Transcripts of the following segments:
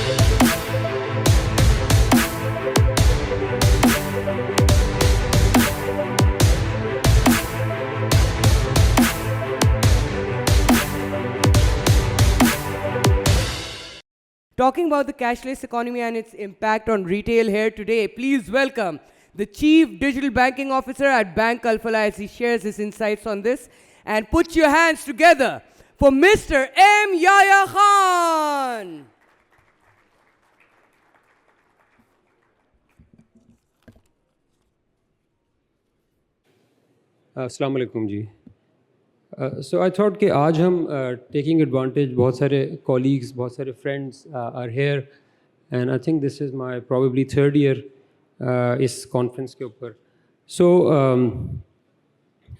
Talking about the cashless economy and its impact on retail here today, please welcome the Chief Digital Banking Officer at Bank Al-Falah as he shares his insights on this. And put your hands together for Mr. M. Yahya Khan. السلام علیکم جی. سو I thought کہ آج ہم taking advantage, بہت سارے colleagues, بہت سارے friends are here and I think this is my probably third year اس کانفرنس کے اوپر. سو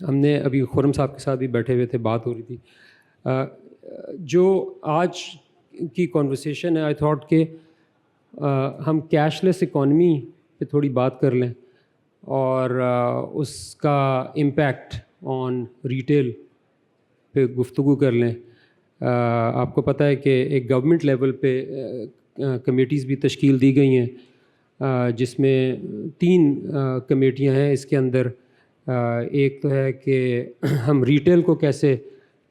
ہم نے ابھی خرم صاحب کے ساتھ بھی بیٹھے ہوئے تھے، بات ہو رہی تھی. جو آج کی کنورسیشن ہے، آئی تھاٹ کہ ہم کیش لیس اکانومی پہ تھوڑی بات کر لیں اور اس کا امپیکٹ آن ریٹیل پہ گفتگو کر لیں. آپ کو پتہ ہے کہ ایک گورنمنٹ لیول پہ کمیٹیز بھی تشکیل دی گئی ہیں، جس میں 3 کمیٹیاں ہیں اس کے اندر. ایک تو ہے کہ ہم ریٹیل کو کیسے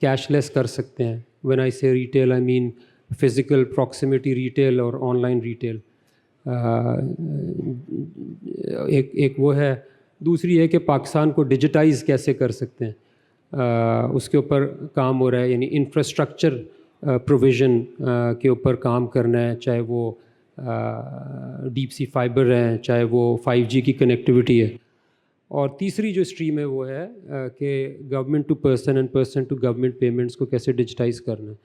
کیش لیس کر سکتے ہیں. وین آئی سے ریٹیل آئی مین فزیکل پراکسیمیٹی ریٹیل اور آن لائن ریٹیل. ایک وہ ہے. دوسری ہے کہ پاکستان کو ڈیجیٹائز کیسے کر سکتے ہیں، اس کے اوپر کام ہو رہا ہے. یعنی انفراسٹرکچر پروویژن کے اوپر کام کرنا ہے، چاہے وہ ڈیپ سی فائبر ہیں، چاہے وہ 5G کی کنیکٹیوٹی ہے. اور تیسری جو اسٹریم ہے وہ ہے کہ government to person and person to government payments کو کیسے ڈیجیٹائز کرنا ہے.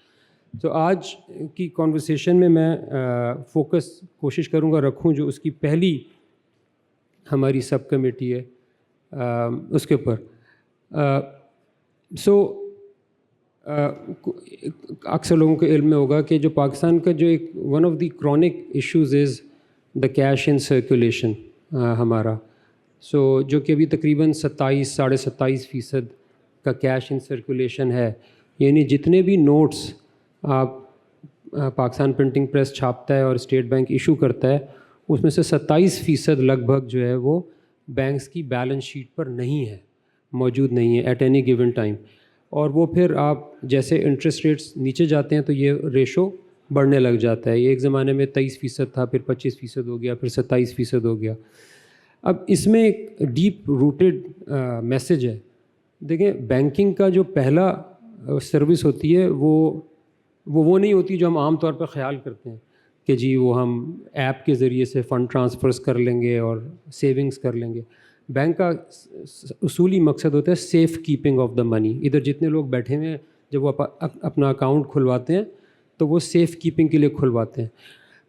تو آج کی کانورسیشن میں فوکس کوشش کروں گا رکھوں جو اس کی پہلی ہماری سب کمیٹی ہے اس کے اوپر. سو اکثر لوگوں کے علم میں ہوگا کہ جو پاکستان کا جو ایک one of the chronic issues is the cash in circulation ہمارا. سو جو کہ ابھی تقریباً 27-27.5% کا کیش ان سرکولیشن ہے. یعنی جتنے بھی نوٹس آپ پاکستان پرنٹنگ پریس چھاپتا ہے اور اسٹیٹ بینک ایشو کرتا ہے، اس میں سے 27% لگ بھگ جو ہے وہ بینکس کی بیلنس شیٹ پر نہیں ہے، موجود نہیں ہے ایٹ اینی گیون ٹائم. اور وہ پھر آپ جیسے انٹرسٹ ریٹس نیچے جاتے ہیں تو یہ ریشو بڑھنے لگ جاتا ہے. یہ ایک زمانے میں 23% تھا، پھر 25% ہو گیا، پھر 27% ہو گیا. اب اس میں ایک ڈیپ روٹیڈ میسج ہے. دیکھیں، بینکنگ کا جو پہلا سروس ہوتی ہے وہ نہیں ہوتی جو ہم عام طور پہ خیال کرتے ہیں کہ جی وہ ہم ایپ کے ذریعے سے فنڈ ٹرانسفرز کر لیں گے اور سیونگز کر لیں گے. بینک کا اصولی مقصد ہوتا ہے سیف کیپنگ آف دا منی. ادھر جتنے لوگ بیٹھے ہوئے ہیں جب وہ اپنا اکاؤنٹ کھلواتے ہیں تو وہ سیف کیپنگ کے لیے کھلواتے ہیں.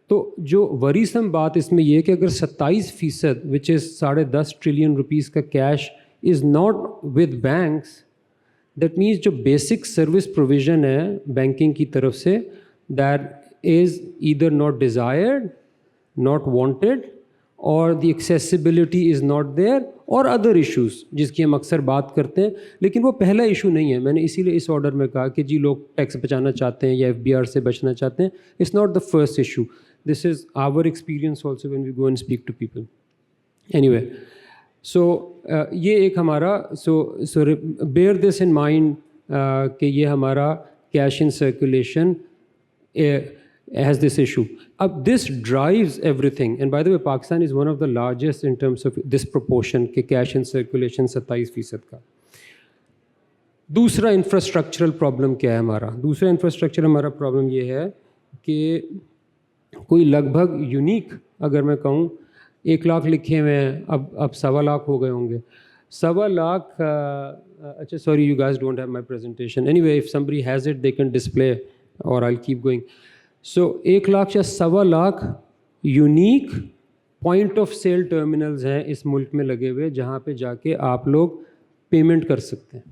تو جو وریسم بات اس میں یہ ہے کہ اگر 27% وچ از 10.5 ٹریلین روپیز کا cash is not with banks, that means جو بیسک سروس پروویژن ہے بینکنگ کی طرف سے that is either not desired, not wanted, اور دی ایکسیسیبلٹی از ناٹ دیئر، اور ادر ایشوز جس کی ہم اکثر بات کرتے ہیں. لیکن وہ پہلا ایشو نہیں ہے. میں نے اسی لیے اس آرڈر میں کہا کہ جی لوگ ٹیکس بچانا چاہتے ہیں یا FBR سے بچنا چاہتے ہیں. It's not the first issue. This is our experience also when we go and speak to people. Anyway, so یہ ایک ہمارا سو بیئر دس ان مائنڈ کہ یہ ہمارا cash in circulation has this issue. اب this drives everything, and by the way Pakistan is one of the largest in terms of this proportion کہ cash in circulation 27% کا. دوسرا infrastructural problem کیا ہے ہمارا؟ دوسرا انفراسٹرکچر ہمارا پرابلم یہ ہے کہ کوئی لگ بھگ یونیک اگر میں کہوں 1 لاکھ لکھے ہوئے ہیں، اب 1.25 لاکھ ہو گئے ہوں گے. 1.25 لاکھ اچھا sorry you guys don't have my presentation. Any way if somebody has it they can display or I'll keep going. So 1 lakh یا 1.25 lakh unique point of sale terminals ہیں اس ملک میں لگے ہوئے جہاں پہ جا کے آپ لوگ پیمنٹ کر سکتے ہیں.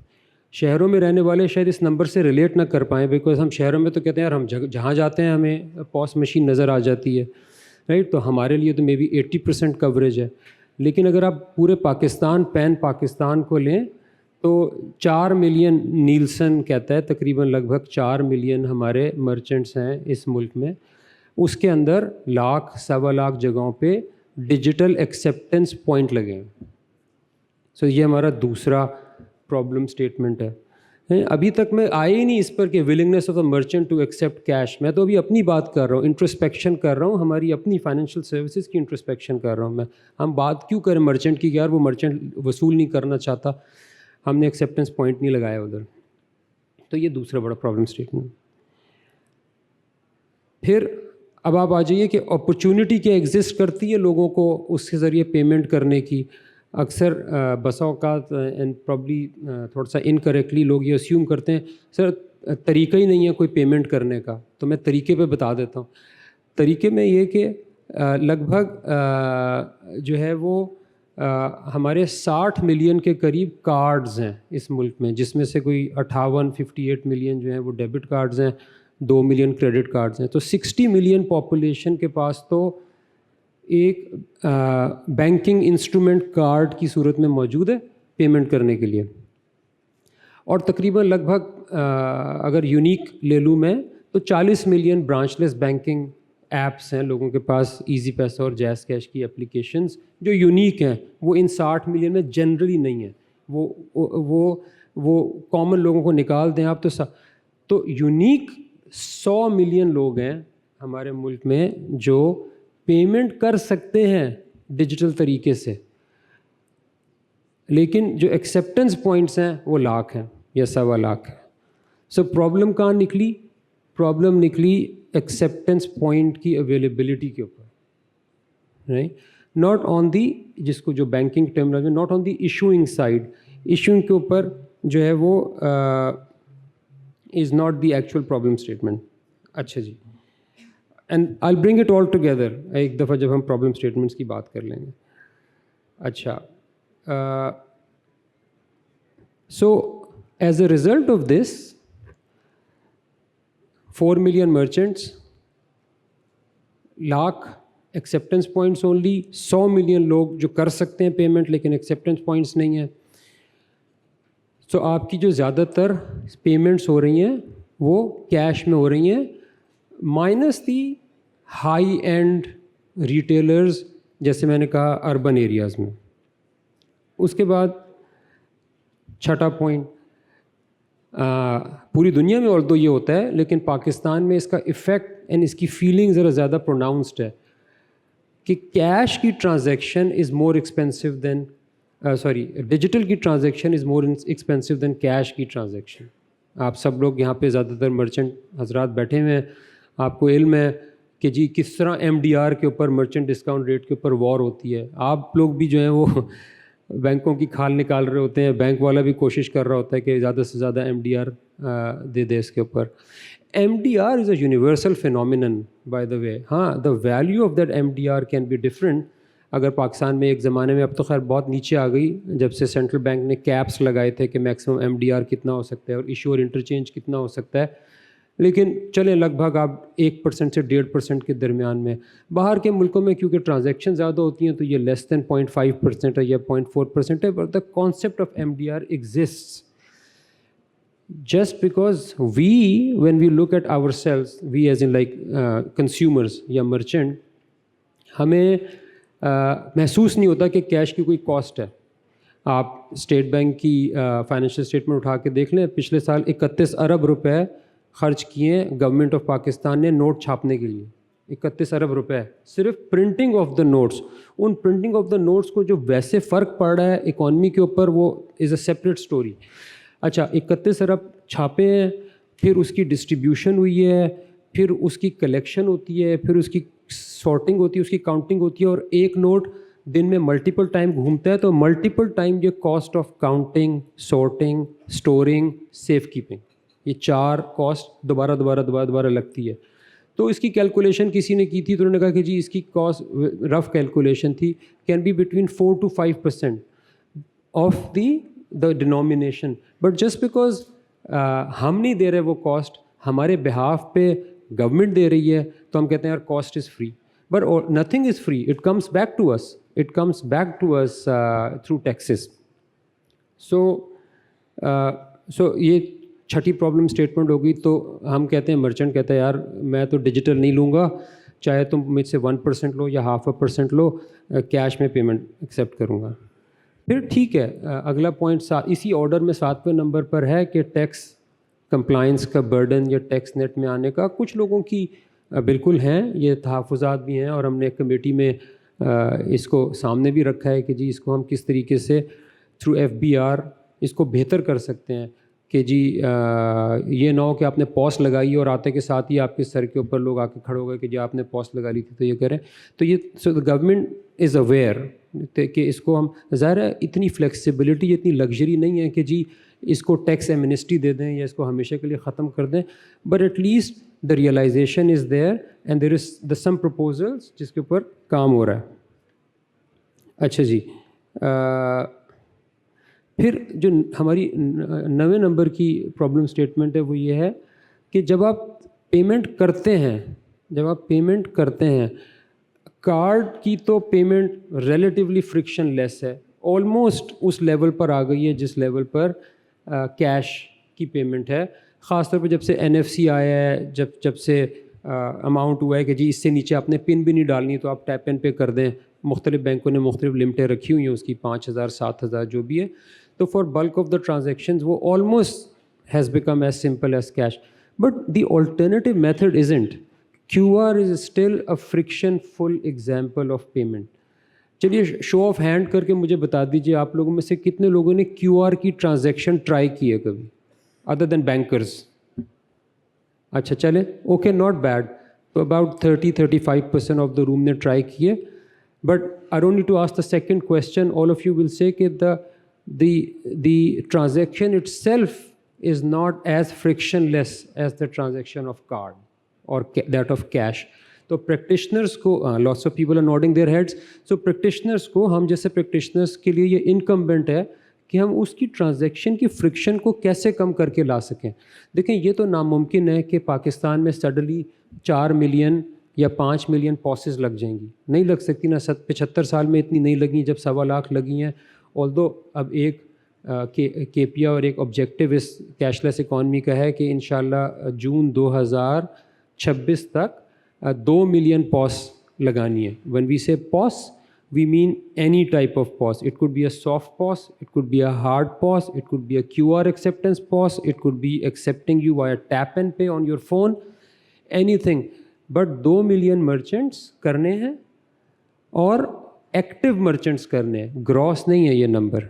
شہروں میں رہنے والے شاید اس نمبر سے ریلیٹ نہ کر پائیں، بیکاز ہم شہروں میں تو کہتے ہیں یار ہم جہاں جاتے ہیں ہمیں پوس مشین نظر آ جاتی ہے، رائٹ؟ تو ہمارے لیے تو مے بی 80% کوریج ہے. لیکن اگر آپ پورے پاکستان پین پاکستان کو لیں تو 4 ملین نیلسن کہتا ہے تقریباً لگ بھگ 4 ملین ہمارے مرچنٹس ہیں اس ملک میں. اس کے اندر 1,00,000-1.25 جگہوں پہ ڈیجیٹل ایکسیپٹنس پوائنٹ لگے ہیں. سو یہ ہمارا دوسرا پرابلم اسٹیٹمنٹ ہے. ابھی تک میں آئے ہی نہیں اس پر کہ willingness of the merchant to accept cash. میں تو ابھی اپنی بات کر رہا ہوں, انٹرسپیکشن کر رہا ہوں, ہماری اپنی فائنینشیل سروسز کی انٹرسپیکشن کر رہا ہوں میں. ہم بات کیوں کریں مرچنٹ کی کہ یار وہ مرچنٹ وصول نہیں کرنا چاہتا, ہم نے ایکسیپٹنس پوائنٹ نہیں لگایا ادھر. تو یہ دوسرا بڑا پرابلم اسٹیٹمنٹ. پھر اب آپ آ جائیے کہ اپرچونٹی کیا ایگزسٹ کرتی ہے لوگوں کو اس کے ذریعے پیمنٹ کرنے کی. اکثر بسا اوقات اینڈ پرابلی تھوڑا سا انکریکٹلی لوگ یہ اسیوم کرتے ہیں سر طریقہ ہی نہیں ہے کوئی پیمنٹ کرنے کا. تو میں طریقے پہ بتا دیتا ہوں. طریقے میں یہ کہ لگ بھگ جو ہے وہ ہمارے 60 ملین کے قریب کارڈز ہیں اس ملک میں, جس میں سے کوئی 58 ملین جو ہیں وہ ڈیبٹ کارڈز ہیں, 2 ملین کریڈٹ کارڈز ہیں. تو 60 ملین پاپولیشن کے پاس تو ایک بینکنگ انسٹرومنٹ کارڈ کی صورت میں موجود ہے پیمنٹ کرنے کے لیے. اور تقریباً لگ بھگ اگر یونیک لے لوں میں تو 40 ملین برانچ لیس بینکنگ ایپس ہیں لوگوں کے پاس, ایزی پیسہ اور جیز کیش کی اپلیکیشنز جو یونیک ہیں. وہ ان 60 ملین میں جنرلی نہیں ہیں, وہ کامن لوگوں کو نکال دیں آپ تو یونیک 100 ملین لوگ ہیں ہمارے ملک میں جو پیمنٹ کر سکتے ہیں ڈیجیٹل طریقے سے, لیکن جو ایکسیپٹنس پوائنٹس ہیں وہ 1,00,000 ہیں یا 1,00,000 ہیں. سو پرابلم کہاں نکلی؟ پرابلم نکلی ایکسیپٹنس پوائنٹ کی اویلیبلٹی کے اوپر, رائٹ, ناٹ آن دی, جس کو جو banking terminology, not on the issuing side. Issuing کے اوپر جو ہے وہ is not the actual problem statement. اچھا جی, and I bring it all together ایک دفعہ جب ہم پرابلم اسٹیٹمنٹس کی بات کر لیں گے. اچھا, so as a result of this 4 million merchants, 1,00,000 acceptance points only, 100 million لوگ جو کر سکتے ہیں پیمنٹ لیکن ایکسیپٹنس پوائنٹس نہیں ہیں. سو آپ کی جو زیادہ تر پیمنٹس ہو رہی ہیں وہ کیش میں ہو رہی ہیں, minus the high and retailers جیسے میں نے کہا اربن ایریاز میں. اس کے بعد چھٹا پوائنٹ, پوری دنیا میں اردو یہ ہوتا ہے لیکن پاکستان میں اس کا ایفیکٹ اینڈ اس کی فیلنگ ذرا زیادہ پروناؤنسڈ ہے کہ کیش کی transaction is more expensive than digital کی transaction is more expensive than cash کی ٹرانزیکشن. آپ سب لوگ یہاں پہ زیادہ تر مرچنٹ حضرات بیٹھے ہوئے ہیں, آپ کو علم ہے کہ جی کس طرح MDR کے اوپر, مرچنٹ ڈسکاؤنٹ ریٹ کے اوپر وار ہوتی ہے. آپ لوگ بھی جو ہیں وہ بینکوں کی کھال نکال رہے ہوتے ہیں, بینک والا بھی کوشش کر رہا ہوتا ہے کہ زیادہ سے زیادہ MDR دے دے اس کے اوپر. MDR is a universal phenomenon by the way. ہاں, the value of that MDR can be different. اگر پاکستان میں ایک زمانے میں, اب تو خیر بہت نیچے آ گئی جب سے سینٹرل بینک نے کیپس لگائے تھے کہ میکسیمم MDR کتنا ہو سکتا ہے اور ایشور انٹرچینج کتنا ہو سکتا ہے, لیکن چلیں لگ بھگ آپ 1% سے 1.5% کے درمیان میں. باہر کے ملکوں میں کیونکہ ٹرانزیکشن زیادہ ہوتی ہیں تو یہ لیس دین 0.5% ہے یا 0.4% ہے, but the concept of MDR exists just because when we look at ourselves, we as in like consumers یا merchant, ہمیں محسوس نہیں ہوتا کہ کیش کی کوئی کاسٹ ہے. آپ اسٹیٹ بینک کی فائنینشیل اسٹیٹمنٹ اٹھا کے دیکھ لیں, پچھلے سال 31 ارب روپے خرچ کیے گورنمنٹ آف پاکستان نے نوٹ چھاپنے کے لیے. 31 ارب روپے صرف پرنٹنگ آف دا نوٹس. ان پرنٹنگ آف دا نوٹس کو جو ویسے فرق پڑ رہا ہے اکانومی کے اوپر وہ از اے سیپریٹ اسٹوری. اچھا, 31 ارب چھاپے ہیں, پھر اس کی ڈسٹریبیوشن ہوئی ہے, پھر اس کی کلیکشن ہوتی ہے, پھر اس کی سارٹنگ ہوتی ہے, اس کی کاؤنٹنگ ہوتی ہے, اور ایک نوٹ دن میں ملٹیپل ٹائم گھومتا ہے. تو ملٹیپل ٹائم یہ cost of counting, sorting, storing, safe keeping, یہ 4 کاسٹ دوبارہ لگتی ہے. تو اس کی کیلکولیشن کسی نے کی تھی تو انہوں نے کہا کہ جی اس کی کاسٹ رف کیلکولیشن تھی can be between 4 to 5% of the denomination. But just because ہم نہیں دے رہے وہ کاسٹ, ہمارے بہاف پہ گورنمنٹ دے رہی ہے, تو ہم کہتے ہیں یار cost is free. But nothing is free, it comes back to us, it comes back to us through taxes. So یہ چھٹی پرابلم اسٹیٹمنٹ ہوگی. تو ہم کہتے ہیں, مرچنٹ کہتا ہے یار میں تو ڈیجیٹل نہیں لوں گا, چاہے تم مجھ سے 1% لو یا 0.5% لو, کیش میں پیمنٹ ایکسیپٹ کروں گا. پھر ٹھیک ہے, اگلا پوائنٹ اسی آرڈر میں 7ویں نمبر پر ہے کہ ٹیکس کمپلائنس کا برڈن یا ٹیکس نیٹ میں آنے کا کچھ لوگوں کی بالکل ہیں, یہ تحفظات بھی ہیں, اور ہم نے کمیٹی میں اس کو سامنے بھی رکھا ہے کہ جی اس کو ہم کس طریقے سے تھرو FBR اس کو بہتر کر سکتے ہیں کہ جی یہ نہ ہو کہ آپ نے پوسٹ لگائی اور آتے کے ساتھ ہی آپ کے سر کے اوپر لوگ آ کے کھڑے ہو گئے کہ جی آپ نے پوسٹ لگا لی تھی تو یہ کریں. تو یہ سو دا گورنمنٹ از اویئر کہ اس کو ہم, ظاہر ہے اتنی فلیکسیبلٹی اتنی لگژری نہیں ہے کہ جی اس کو ٹیکس ایمنسٹی دے دیں یا اس کو ہمیشہ کے لیے ختم کر دیں, but at least the realisation is there and there is the some proposals جس کے اوپر کام ہو رہا ہے. اچھا جی, پھر جو ہماری 9ویں نمبر کی پرابلم اسٹیٹمنٹ ہے وہ یہ ہے کہ جب آپ پیمنٹ کرتے ہیں کارڈ کی تو پیمنٹ ریلیٹیولی فرکشن لیس ہے, آلموسٹ اس لیول پر آ گئی ہے جس لیول پر کیش کی پیمنٹ ہے, خاص طور پہ جب سے NFC آیا ہے, جب سے اماؤنٹ ہوا ہے کہ جی اس سے نیچے آپ نے پن بھی نہیں ڈالنی تو آپ ٹیپ اینڈ پے کر دیں. مختلف بینکوں نے مختلف لمٹیں رکھی ہوئی ہیں اس کی 5,000 7,000 جو بھی ہے. تو for bulk of the transactions وہ almost has become as simple as cash, but the alternative method isn't. QR is still a friction full example of payment. چلیے شو آف ہینڈ کر کے مجھے بتا دیجیے آپ لوگوں میں سے کتنے لوگوں نے QR کی ٹرانزیکشن ٹرائی کی ہے کبھی ادر دین بینکرز. اچھا چلے اوکے, ناٹ بیڈ. تو اباؤٹ 30-35% آف دا روم نے ٹرائی کیے. But I don't need to ask the second question, all of you will say کہ the transaction itself is not as frictionless as the transaction of card or that of cash. تو practitioners کو lots of people are nodding their heads. So practitioners کو, ہم جیسے practitioners کے لیے یہ incumbent ہے کہ ہم اس کی ٹرانزیکشن کی فرکشن کو کیسے کم کر کے لا سکیں. دیکھیں یہ تو ناممکن ہے کہ پاکستان میں سڈنلی 4 ملین یا 5 ملین پوسز لگ جائیں گی, نہیں لگ سکتی نا. 75 سال میں اتنی نہیں لگیں جب 1.25 لاکھ لگی ہیں. although اب ایک KPI اور ایک آبجیکٹیو اس کیش لیس اکانومی کا ہے کہ انشاءاللہ جون 2026 تک 2 ملین پوس لگانی ہے. when we say POS we mean any type of POS. It could be a soft POS, it could be a hard POS, it could be a QR acceptance POS, it could be accepting you via tap and pay on your phone, anything. But 2 million merchants کرنے ہیں اور active merchants کرنے ہیں, grass نہیں ہے یہ number.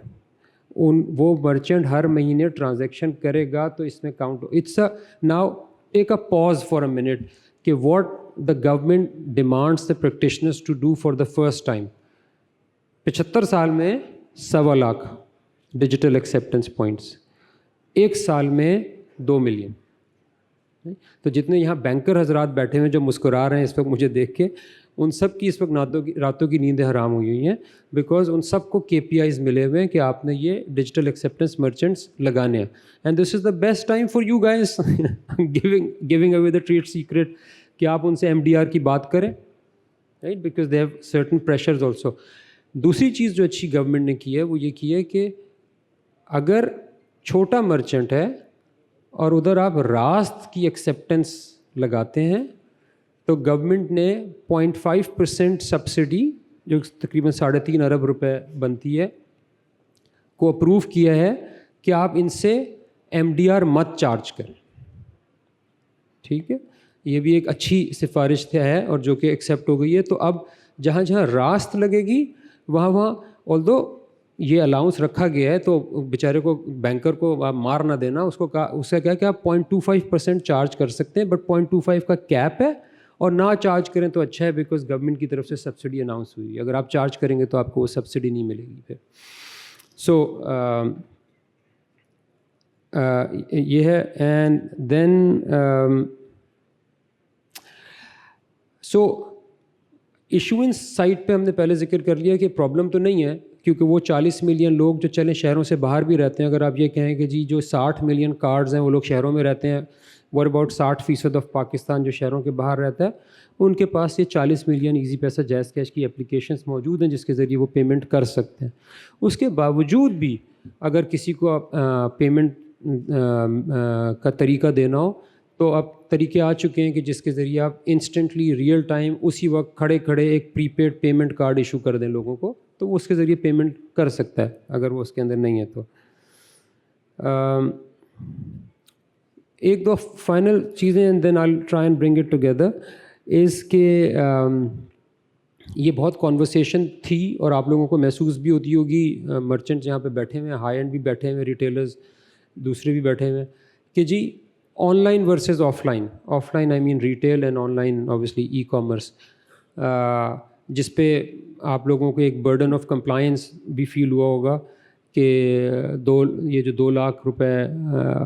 وہ merchant ہر مہینے ٹرانزیکشن کرے گا تو اس میں count. It's now take a pause for a minute کہ what the government demands the practitioners to do for the first time. 75 سال میں 1.25 لاکھ ڈیجیٹل ایکسیپٹنس پوائنٹس, ایک سال میں 2 ملین. تو جتنے یہاں بینکر حضرات بیٹھے ہوئے جو مسکرا رہے ہیں اس وقت مجھے دیکھ کے, ان سب کی اس وقت راتوں کی نیندیں حرام ہوئی ہوئی ہیں, بیکاز ان سب کو KPIs ملے ہوئے ہیں کہ آپ نے یہ ڈیجیٹل ایکسیپٹنس مرچنٹس لگانے ہیں. And this is the best time for you guys giving away the trade secret کہ آپ ان سے MDR کی بات کریں, right, because they have certain pressures also. دوسری چیز جو اچھی گورنمنٹ نے کی ہے وہ یہ کی ہے کہ اگر چھوٹا مرچنٹ ہے اور ادھر آپ راست کی ایکسیپٹنس لگاتے ہیں تو گورنمنٹ نے 0.5% سبسڈی جو تقریباً 3.5 ارب روپے بنتی ہے کو اپروو کیا ہے کہ آپ ان سے MDR مت چارج کریں. ٹھیک ہے, یہ بھی ایک اچھی سفارش ہے اور جو کہ ایکسیپٹ ہو گئی ہے. تو اب جہاں جہاں راست لگے گی وہاں آلدو یہ الاؤنس رکھا گیا ہے تو بیچارے کو بینکر کو آپ مار نہ دینا, اس کو کہا, اس کا کیا کہ آپ 0.25% چارج کر سکتے ہیں, بٹ 0.25 کا کیپ ہے, اور نہ چارج کریں تو اچھا ہے بیکاز گورنمنٹ کی طرف سے سبسڈی اناؤنس ہوئی ہے. اگر آپ چارج کریں گے تو آپ کو وہ سبسڈی نہیں ملے گی پھر. سو یہ ہے. And then so issuance site پہ ہم نے پہلے ذکر کر لیا کہ پرابلم تو نہیں ہے کیونکہ وہ 40 ملین لوگ جو چلیں شہروں سے باہر بھی رہتے ہیں. اگر آپ یہ کہیں کہ جی جو 60 ملین کارڈز ہیں وہ لوگ شہروں میں رہتے ہیں, ور اباؤٹ 60% آف پاکستان جو شہروں کے باہر رہتا ہے, ان کے پاس یہ 40 ملین ایزی پیسہ جائز کیش کی اپلیکیشنس موجود ہیں جس کے ذریعے وہ پیمنٹ کر سکتے ہیں. اس کے باوجود بھی اگر کسی کو پیمنٹ کا طریقہ دینا ہو تو اب طریقے آ چکے ہیں کہ جس کے ذریعے آپ انسٹنٹلی ریئل ٹائم اسی وقت کھڑے کھڑے ایک پری پیڈ پیمنٹ کارڈ ایشو کر دیں لوگوں کو, تو وہ اس کے ذریعے پیمنٹ کر سکتا ہے اگر وہ اس کے اندر نہیں ہے تو. ایک دو فائنل چیزیں and then I try and bring it together is کہ یہ بہت کانورسیشن تھی اور آپ لوگوں کو محسوس بھی ہوتی ہوگی, مرچنٹ یہاں پہ بیٹھے ہوئے ہیں, ہائی اینڈ بھی بیٹھے ہوئے ہیں, ریٹیلرز دوسرے بھی بیٹھے ہوئے ہیں, کہ جی online versus offline. Offline I mean retail and online obviously ecommerce, جس پہ آپ لوگوں کو ایک برڈن آف کمپلائنس بھی فیل ہوا ہوگا کہ یہ جو 2 لاکھ روپے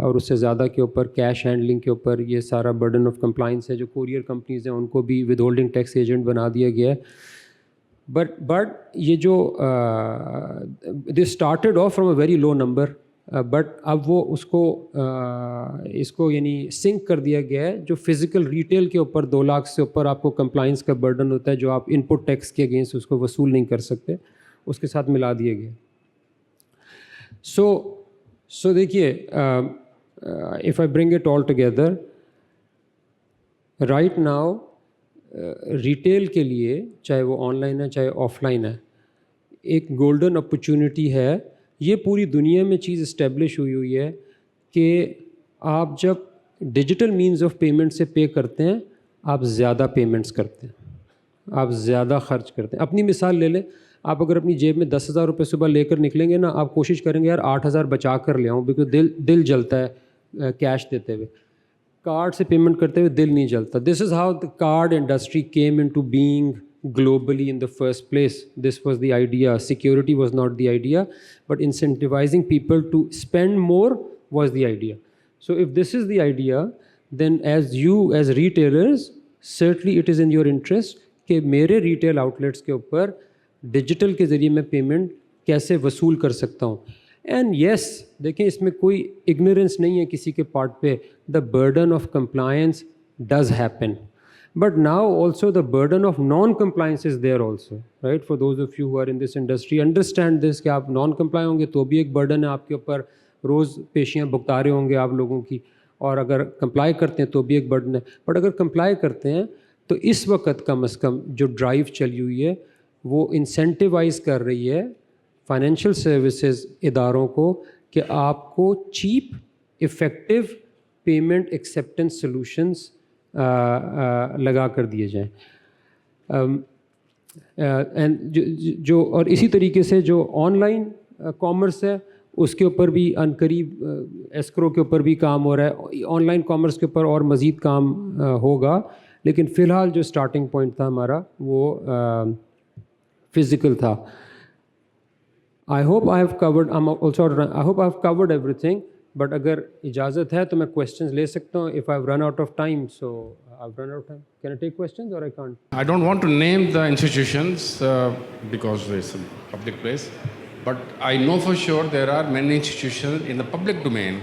اور اس سے زیادہ کے اوپر کیش ہینڈلنگ کے اوپر یہ سارا برڈن آف کمپلائنس ہے, جو کوریئر کمپنیز ہیں ان کو بھی ود ہولڈنگ ٹیکس ایجنٹ بنا دیا گیا ہے. بٹ یہ جو they started off from a very low number, but اب وہ اس کو یعنی سنک کر دیا گیا ہے. جو فزیکل ریٹیل کے اوپر 2 لاکھ سے اوپر آپ کو کمپلائنس کا برڈن ہوتا ہے, جو آپ ان پٹ ٹیکس کے اگینسٹ اس کو وصول نہیں کر سکتے, اس کے ساتھ ملا دیا گیا. سو دیکھیے, if I bring it all together right now, retail کے لیے چاہے وہ آن لائن ہے چاہے آف لائن ہے, ایک گولڈن اپرچونٹی ہے. یہ پوری دنیا میں چیز اسٹیبلش ہوئی ہے کہ آپ جب ڈیجیٹل مینز آف پیمنٹ سے پے کرتے ہیں آپ زیادہ پیمنٹس کرتے ہیں, آپ زیادہ خرچ کرتے ہیں. اپنی مثال لے لیں, آپ اگر اپنی جیب میں 10,000 روپے صبح لے کر نکلیں گے نا, آپ کوشش کریں گے یار 8,000 بچا کر لے آؤں, بیکاز دل جلتا ہے کیش دیتے ہوئے. کارڈ سے پیمنٹ کرتے ہوئے دل نہیں جلتا. This is how the card industry came into being globally in the first place. This was the idea. Security was not the idea, but incentivizing people to spend more was the idea. So if this is the idea, then as retailers, certainly it is in your interest کہ میرے retail outlets کے اوپر digital کے ذریعے میں payment کیسے وصول کر سکتا ہوں. اینڈ یس, دیکھیں اس میں کوئی اگنورینس نہیں ہے کسی کے پارٹ پہ. دا burden of compliance does happen, but now also the burden of non-compliance is there also, right? For those of you who are in this industry, understand this کہ آپ نان کمپلائی ہوں گے تو بھی ایک برڈن ہے آپ کے اوپر, روز پیشیاں بھگتا رہے ہوں گے آپ لوگوں کی, اور اگر کمپلائی کرتے ہیں تو بھی ایک برڈن ہے. بٹ اگر کمپلائی کرتے ہیں تو اس وقت کم از کم جو ڈرائیو چلی ہوئی ہے وہ انسینٹیوائز کر رہی ہے فائنینشیل سروسز اداروں کو کہ آپ کو cheap effective payment acceptance solutions لگا کر دیے جائیں. جو اور اسی طریقے سے جو آن لائن کامرس ہے اس کے اوپر بھی عنقریب ایسکرو کے اوپر بھی کام ہو رہا ہے. آن لائن کامرس کے اوپر اور مزید کام ہوگا, لیکن فی الحال جو اسٹارٹنگ پوائنٹ تھا ہمارا وہ فزیکل تھا. I hope I have covered everything. But اگر اجازت ہے تو میں کویشچنز لے سکتا ہوں. if I've run out of time, so I've run out of time. Can I take questions or I can't? I don't want to name the institutions because it's a public place, but I know for sure there are many institutions in the public domain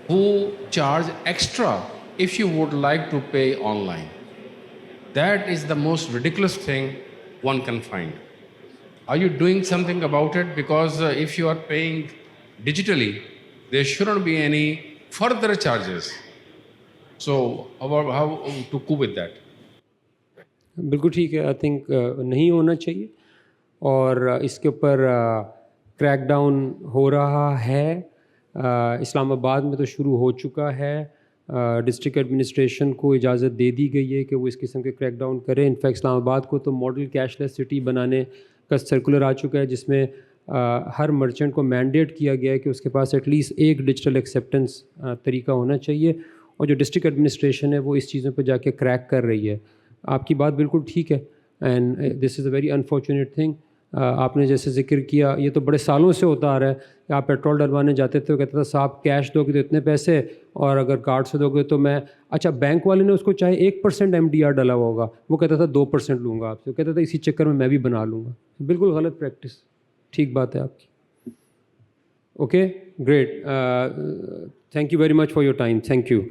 who charge extra if you would like to pay online. That is the most ridiculous thing one can find. Are you doing something about it? Because if you are paying digitally, there shouldn't be any further charges. So how to cope with that? بالکل ٹھیک ہے. I think نہیں ہونا چاہیے, اور اس کے اوپر crack down ہو رہا ہے. اسلام آباد میں تو شروع ہو چکا ہے. ڈسٹرکٹ ایڈمنسٹریشن کو اجازت دے دی گئی ہے کہ وہ اس قسم کے کریک ڈاؤن کرے. انفیکٹ اسلام آباد کو تو ماڈل کیش لیس سٹی بنانے کا سرکولر آ چکا ہے, جس میں ہر مرچنٹ کو مینڈیٹ کیا گیا ہے کہ اس کے پاس ایٹ لیسٹ ایک ڈیجیٹل ایکسیپٹنس طریقہ ہونا چاہیے. اور جو ڈسٹرکٹ ایڈمنسٹریشن ہے وہ اس چیزوں پہ جا کے کریک کر رہی ہے. آپ کی بات بالکل ٹھیک ہے, and this is a very unfortunate thing. آپ نے جیسے ذکر کیا, یہ تو بڑے سالوں سے ہوتا آ رہا ہے کہ آپ پیٹرول ڈلوانے جاتے تھے, وہ کہتا تھا صاحب کیش دو گے تو اتنے پیسے, اور اگر کارڈ سے دو گے تو میں اچھا بینک والے نے اس کو چاہے 1% MDR ڈلا ہوا ہوگا, وہ کہتا تھا 2% لوں گا آپ سے, وہ کہتا تھا اسی چکر میں بھی بنا لوں گا. بالکل غلط پریکٹس. ٹھیک بات ہے آپ کی. Okay, great. Thank you very much for your time. Thank you.